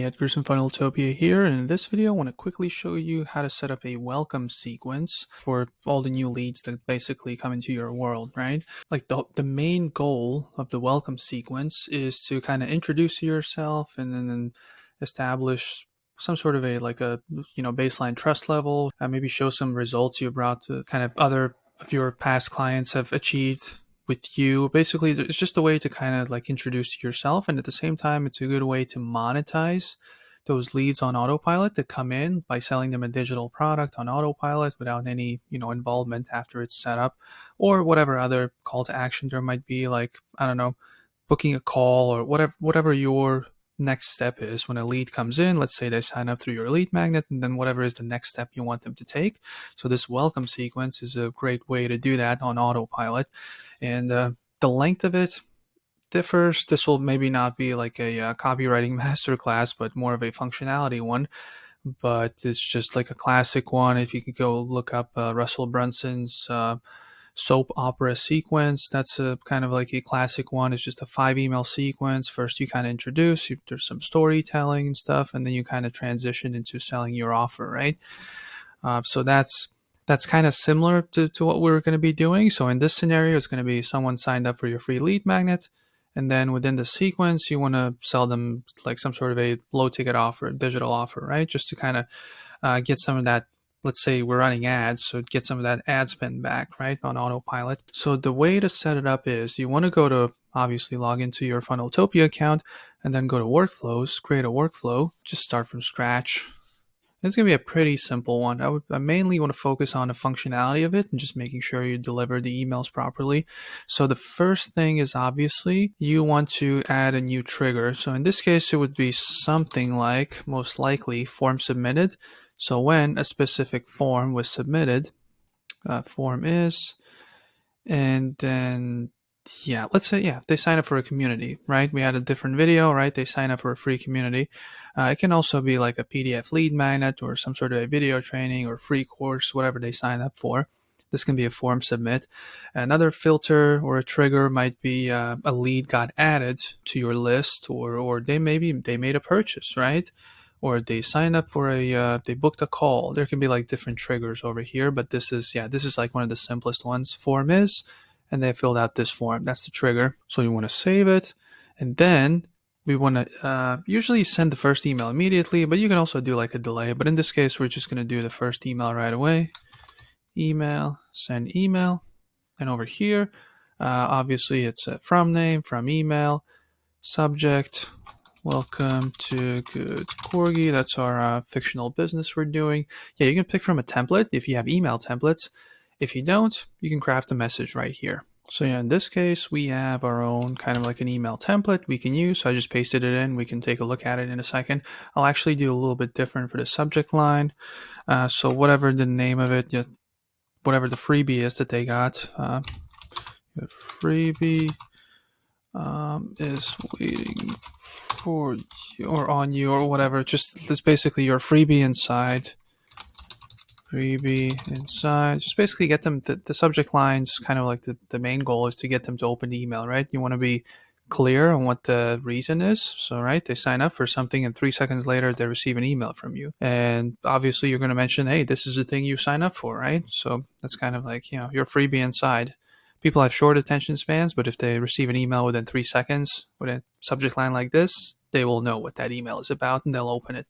Edgar's and Funneltopia here, and in this video I want to quickly show you how to set up a welcome sequence for all the new leads that basically come into your world, right? Like the main goal of the welcome sequence is to kind of introduce yourself and then establish some sort of a baseline trust level, maybe show some results you brought to kind of other of your past clients have achieved with you. Basically, it's just a way to kind of like introduce yourself, and at the same time it's a good way to monetize those leads on Autopilot that come in by selling them a digital product on Autopilot without any involvement after it's set up, or whatever other call to action there might be, like I don't know, booking a call or whatever your next step is when a lead comes in. Let's say they sign up through your lead magnet, and then whatever is the next step you want them to take. So this welcome sequence is a great way to do that on Autopilot. And the length of it differs. This will maybe not be like a copywriting masterclass, but more of a functionality one. But it's just like a classic one. If you could go look up Russell Brunson's soap opera sequence, that's a kind of like a classic one. It's just a 5 email sequence. First you kind of introduce, there's some storytelling and stuff, and then you kind of transition into selling your offer, right? So that's kind of similar to what we're going to be doing. So in this scenario, it's going to be someone signed up for your free lead magnet, and then within the sequence you want to sell them like some sort of a low ticket offer, digital offer, right? Just to kind of get some of that. Let's say we're running ads, so get some of that ad spend back, right, on Autopilot. So the way to set it up is you want to go to, obviously log into your Funneltopia account, and then go to workflows, create a workflow, just start from scratch. It's going to be a pretty simple one. I mainly want to focus on the functionality of it and just making sure you deliver the emails properly. So the first thing is obviously you want to add a new trigger. So in this case, it would be something like, most likely, form submitted. So when a specific form was submitted, form is, and then let's say, they sign up for a community, right? We had a different video, right? They sign up for a free community. It can also be like a PDF lead magnet or some sort of a video training or free course, whatever they sign up for. This can be a form submit. Another filter or a trigger might be a lead got added to your list, or they made a purchase, right? Or they signed up for they booked a call. There can be like different triggers over here, but this is like one of the simplest ones. Form is, and they filled out this form. That's the trigger. So you want to save it, and then we want to usually send the first email immediately, but you can also do like a delay. But in this case, we're just going to do the first email right away. Email, send email, and over here, obviously it's a from name, from email, subject. Welcome to Good Corgi. That's our fictional business we're doing. Yeah, you can pick from a template if you have email templates. If you don't, you can craft a message right here. So in this case, we have our own kind of like an email template we can use. So I just pasted it in. We can take a look at it in a second. I'll actually do a little bit different for the subject line. So whatever the name of it, whatever the freebie is that they got, the freebie is waiting for you or on you or whatever. Just it's basically your freebie inside. Just basically get them, the subject lines, kind of like the main goal is to get them to open the email, right? You want to be clear on what the reason is. So, right, they sign up for something and 3 seconds later they receive an email from you. And obviously you're going to mention, hey, this is the thing you sign up for, right? So that's kind of like, your freebie inside. People have short attention spans, but if they receive an email within 3 seconds with a subject line like this, they will know what that email is about and they'll open it.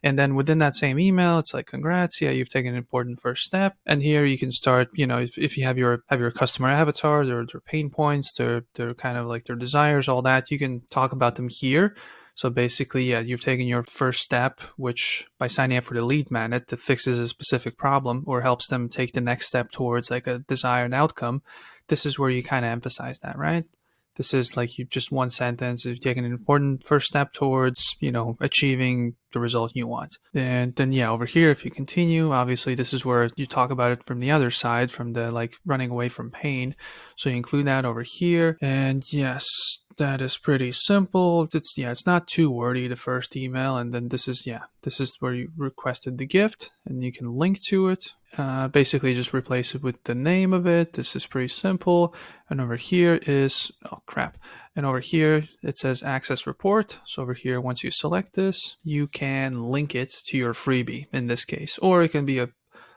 And then within that same email, it's like, congrats, you've taken an important first step. And here you can start, if you have your customer avatar, their pain points, their kind of like their desires, all that, you can talk about them here. So basically, you've taken your first step, which by signing up for the lead magnet that fixes a specific problem or helps them take the next step towards like a desired outcome. This is where you kind of emphasize that, right? This is like you just one sentence. You've taken an important first step towards, achieving the result you want. And then, over here, if you continue, obviously this is where you talk about it from the other side, from the like running away from pain. So you include that over here. And yes, that is pretty simple. It's not too wordy, the first email. And then this is where you requested the gift and you can link to it. Basically just replace it with the name of it. This is pretty simple. And over here is, And over here, it says access report. So over here, once you select this, you can link it to your freebie in this case, or it can be a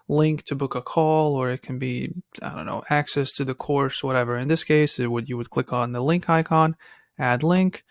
link to book a call, or it can be, I don't know, access to the course, whatever. In this case, you would click on the link icon, add link,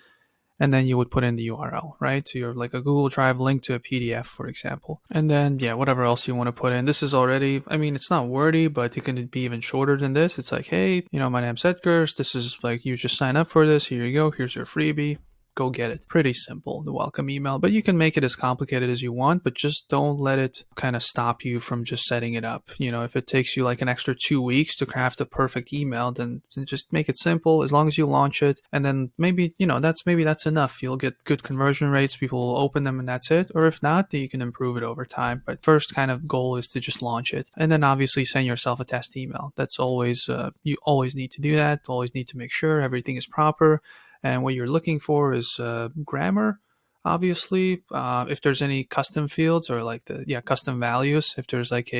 and then you would put in the URL, right? To your, like, a Google Drive link to a PDF, for example. And then, yeah, whatever else you want to put in. This is already, I mean, it's not wordy, but it can be even shorter than this. It's like, hey, my name's Edgars. This is like, you just sign up for this. Here you go. Here's your freebie. Go get it. Pretty simple, the welcome email, but you can make it as complicated as you want, but just don't let it kind of stop you from just setting it up. If it takes you like an extra 2 weeks to craft a perfect email, then just make it simple as long as you launch it. And then maybe that's enough. You'll get good conversion rates. People will open them and that's it. Or if not, then you can improve it over time. But first kind of goal is to just launch it. And then obviously send yourself a test email. That's always, you always need to do that. Always need to make sure everything is proper. And what you're looking for is grammar, obviously. If there's any custom fields or like custom values, if there's like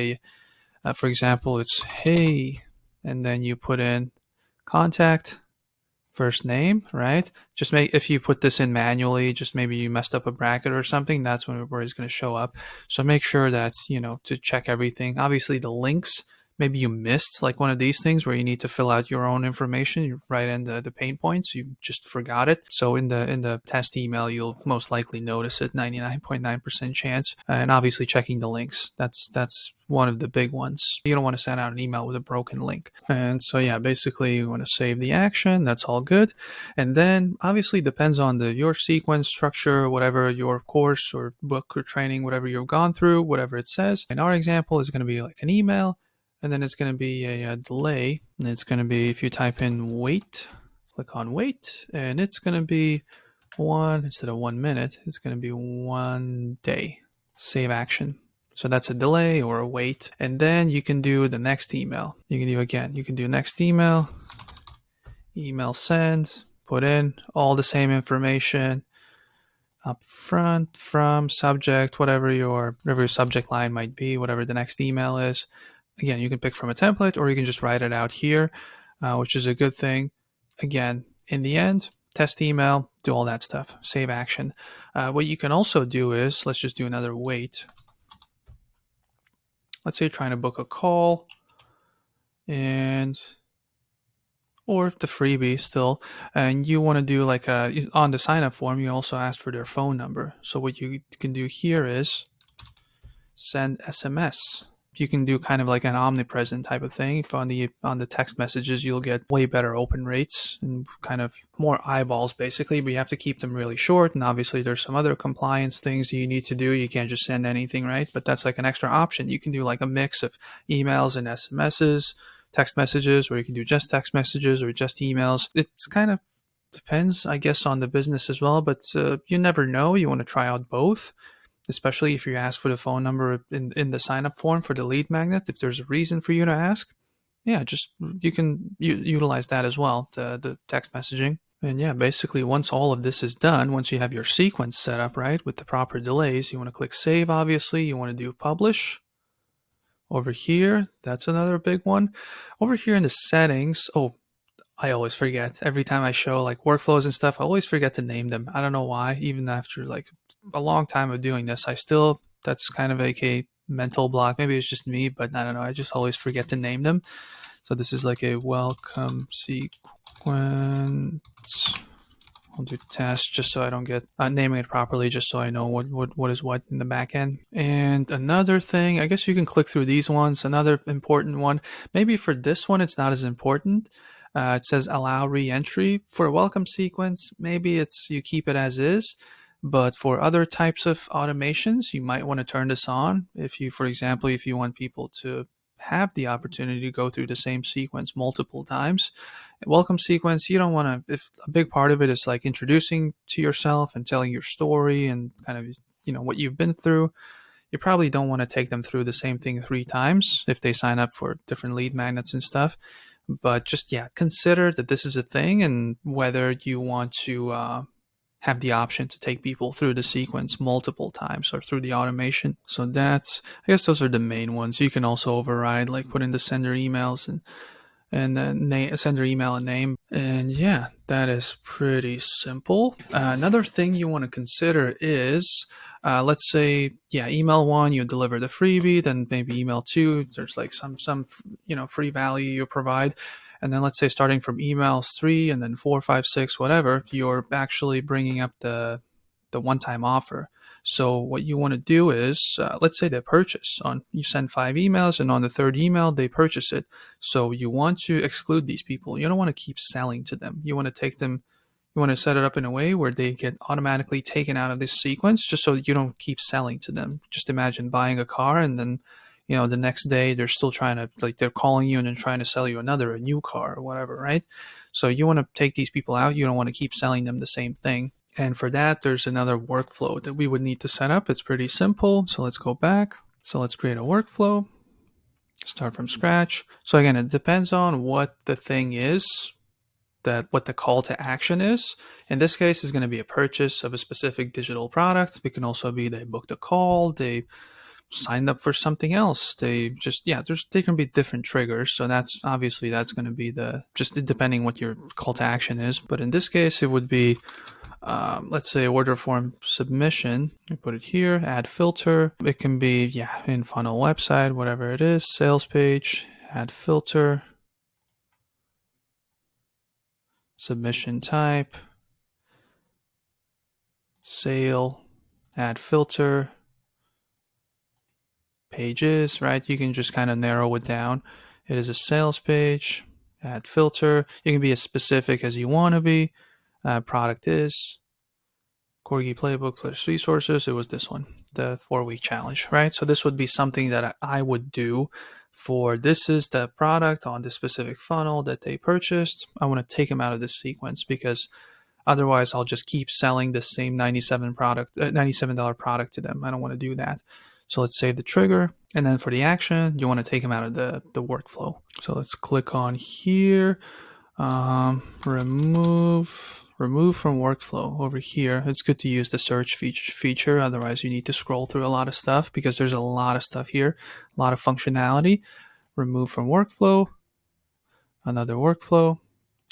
for example, it's hey, and then you put in contact, first name, right? If you put this in manually, just maybe you messed up a bracket or something, that's where it's going to show up. So make sure that, to check everything. Obviously the links, maybe you missed like one of these things where you need to fill out your own information. You write in the pain points. You just forgot it. So in the test email, you'll most likely notice it, 99.9% chance. And obviously checking the links. That's one of the big ones. You don't want to send out an email with a broken link. And so yeah, basically you want to save the action. That's all good. And then obviously depends on your sequence structure, whatever your course or book or training, whatever you've gone through, whatever it says. In our example, is going to be like an email. And then it's going to be a delay. And it's going to be, if you type in wait, click on wait, and it's going to be instead of 1 minute, it's going to be 1 day. Save action. So that's a delay or a wait. And then you can do the next email. You can do next email send, put in all the same information up front, from, subject, whatever your subject line might be, whatever the next email is. Again, you can pick from a template or you can just write it out here, which is a good thing. Again, in the end, test email, do all that stuff, save action. What you can also do is, let's just do another wait. Let's say you're trying to book a call or the freebie still, and you want to do like on the sign up form, you also asked for their phone number. So what you can do here is send SMS. You can do kind of like an omnipresent type of thing. If on the text messages, you'll get way better open rates and kind of more eyeballs basically, but you have to keep them really short. And obviously there's some other compliance things you need to do. You can't just send anything, right? But that's like an extra option. You can do like a mix of emails and SMSs, text messages, or you can do just text messages or just emails. It's kind of depends, I guess, on the business as well, but you never know. You want to try out both, especially if you ask for the phone number in the sign-up form for the lead magnet. If there's a reason for you to ask, yeah, just you can utilize that as well, the text messaging. And yeah, basically once all of this is done, once you have your sequence set up, right, with the proper delays, you want to click save, obviously. You want to do publish. Over here, that's another big one. Over here in the settings, I always forget. Every time I show like workflows and stuff, I always forget to name them. I don't know why. Even after like a long time of doing this, that's kind of like a mental block. Maybe it's just me, but I don't know. I just always forget to name them. So this is like a welcome sequence. I'll do test just so I don't get naming it properly, just so I know what is what in the back end. And another thing, I guess you can click through these ones. Another important one, maybe for this one, it's not as important. It says allow reentry. For a welcome sequence, maybe you keep it as is. But for other types of automations, you might want to turn this on. For example, if you want people to have the opportunity to go through the same sequence multiple times. Welcome sequence, you don't want to, if a big part of it is like introducing to yourself and telling your story and kind of, what you've been through, you probably don't want to take them through the same thing 3 times if they sign up for different lead magnets and stuff. But just, consider that this is a thing and whether you want to have the option to take people through the sequence multiple times or through the automation. So I guess those are the main ones. You can also override, like put in the sender emails and then send their email and name. And yeah, that is pretty simple. Another thing you want to consider is, let's say, yeah, email 1, you deliver the freebie, then maybe email 2, there's like some free value you provide. And then let's say starting from emails 3 and then 4, 5, 6, whatever, you're actually bringing up the one-time offer. So what you want to do is, let's say they purchase you send 5 emails, and on the 3rd email they purchase it. So you want to exclude these people. You don't want to keep selling to them. You want to you want to set it up in a way where they get automatically taken out of this sequence, just so that you don't keep selling to them. Just imagine buying a car, and then, the next day they're still trying to, like, they're calling you and then trying to sell you a new car or whatever, right? So you want to take these people out. You don't want to keep selling them the same thing. And for that, there's another workflow that we would need to set up. It's pretty simple. So let's go back. So let's create a workflow, start from scratch. So again, it depends on what the thing is, what the call to action is. In this case, it's going to be a purchase of a specific digital product. It can also be they booked a call, they signed up for something else. They just, there can be different triggers. So that's going to be just depending what your call to action is. But in this case, it would be, let's say, order form submission. I put it here, add filter. It can be, in funnel website, whatever it is, sales page, add filter, submission type, sale, add filter, pages, right? You can just kind of narrow it down. It is a sales page, add filter. You can be as specific as you want to be. Product is Corgi Playbook plus resources. It was this one, the 4-week challenge, right? So this would be something that I would do for, this is the product on the specific funnel that they purchased. I want to take them out of this sequence, because otherwise I'll just keep selling the same $97 product to them. I don't want to do that. So let's save the trigger. And then for the action, you want to take them out of the workflow. So let's click on here. Remove from workflow over here. It's good to use the search feature. Otherwise, you need to scroll through a lot of stuff, because there's a lot of stuff here, a lot of functionality. Remove from workflow, another workflow.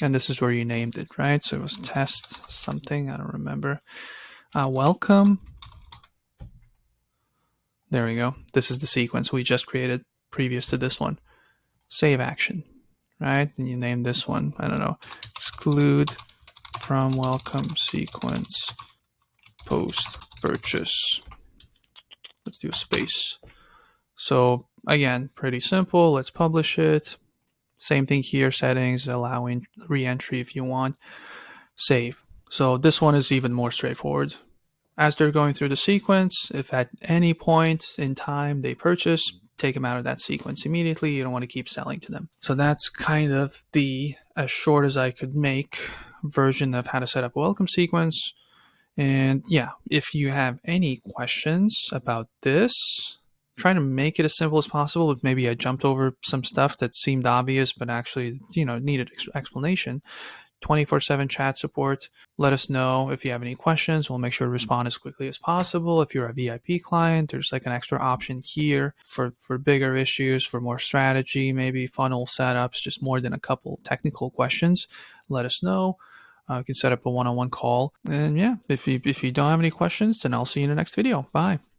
And this is where you named it, right? So it was test something. I don't remember. Welcome. There we go. This is the sequence we just created previous to this one. Save action, right? And you name this one, I don't know, exclude from welcome sequence post purchase. Let's do a space. So again, pretty simple. Let's publish it. Same thing here, settings, allowing reentry if you want. Save. So this one is even more straightforward. As they're going through the sequence, if at any point in time they purchase, take them out of that sequence immediately. You don't want to keep selling to them. So that's kind of the, as short as I could make, version of how to set up a welcome sequence. And yeah, if you have any questions about this, try to make it as simple as possible. If maybe I jumped over some stuff that seemed obvious but actually, needed explanation, 24/7 chat support. Let us know if you have any questions. We'll make sure to respond as quickly as possible. If you're a VIP client, there's like an extra option here for bigger issues, for more strategy, maybe funnel setups, just more than a couple technical questions. Let us know. We can set up a one-on-one call. And yeah, if you don't have any questions, then I'll see you in the next video. Bye.